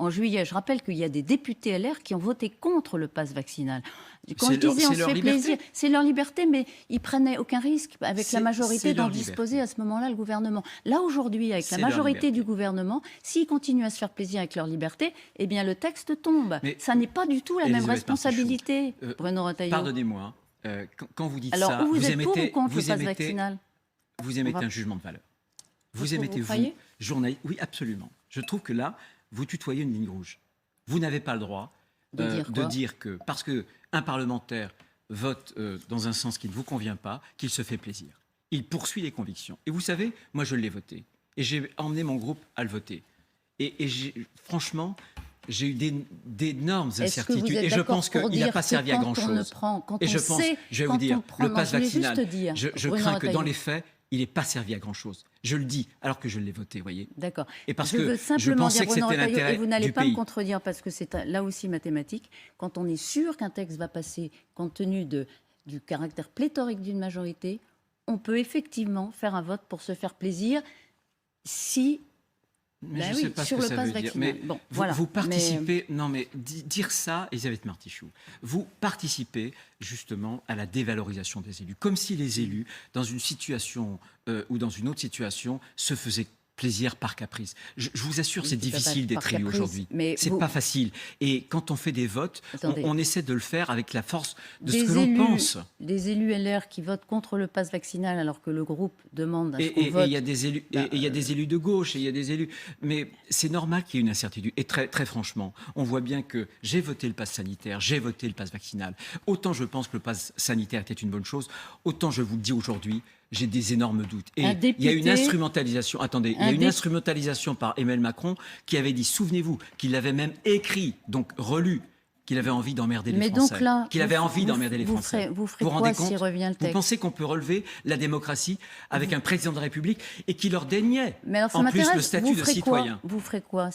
en juillet. Je rappelle qu'il y a des députés LR qui ont voté contre le pass vaccinal. Quand C'est je disais on se leur fait liberté. plaisir, c'est leur liberté, mais ils prenaient aucun risque avec la majorité c'est dont leur disposait liberté. à ce moment-là le gouvernement. Là aujourd'hui, avec la C'est leur majorité liberté. du gouvernement, s'ils continuent à se faire plaisir avec leur liberté, eh bien le texte tombe. Mais ça n'est pas du tout la même Elisabeth responsabilité, Martichoux, Bruno Retailleau. pardonnez-moi, quand vous dites Alors, ça, ou vous êtes pour ou émettez, contre le pass émettez vaccinal? vous émettez un jugement de valeur. Vous émettez, vous croyez journaliste. Oui, absolument. Je trouve que là, vous tutoyez une ligne rouge. Vous n'avez pas le droit De dire que, parce qu'un parlementaire vote dans un sens qui ne vous convient pas, qu'il se fait plaisir. Il poursuit les convictions. Et vous savez, moi, je l'ai voté. Et j'ai emmené mon groupe à le voter. Et franchement, j'ai eu d'énormes incertitudes. Et je pense qu'il n'a pas servi à grand-chose. Et je pense, je vais vous dire, le pass vaccinal, je crains que dans les faits, il n'ait pas servi à grand-chose. Je le dis, alors que je l'ai voté, vous voyez. D'accord. Et parce je veux que simplement je pensais que c'était l'intérêt et vous n'allez du pas pays. me contredire parce que c'est là aussi mathématique. Quand on est sûr qu'un texte va passer, compte tenu du caractère pléthorique d'une majorité, on peut effectivement faire un vote pour se faire plaisir si... Mais je ne sais pas ce que ça veut dire. Mais bon, vous participez... Non, mais dire ça, Elisabeth Martichoux, vous participez justement à la dévalorisation des élus. Comme si les élus, dans une situation ou dans une autre situation, se faisaient plaisir par caprice. Je vous assure, c'est difficile d'être élu aujourd'hui. C'est pas facile. Et quand on fait des votes, on essaie de le faire avec la force de ce que l'on pense. Des élus LR qui votent contre le pass vaccinal alors que le groupe demande à ce qu'on Et vote... il y a des élus, et il y a des élus de gauche, et il y a des élus... Mais c'est normal qu'il y ait une incertitude. Et très, très franchement, on voit bien que j'ai voté le pass sanitaire, j'ai voté le pass vaccinal. Autant je pense que le pass sanitaire était une bonne chose, autant je vous le dis aujourd'hui, j'ai des énormes doutes. Et il y a une instrumentalisation. Attendez, il y a une instrumentalisation par Emmanuel Macron qui avait dit, souvenez-vous, qu'il l'avait même écrit, donc relu, qu'il avait envie d'emmerder les Français. Qu'il avait envie d'emmerder les Français. Vous ferez quoi s'il revient le texte? Vous pensez qu'on peut relever la démocratie avec un président de la République et qui leur déniait Mais alors, en plus le statut de citoyen? Vous ferez quoi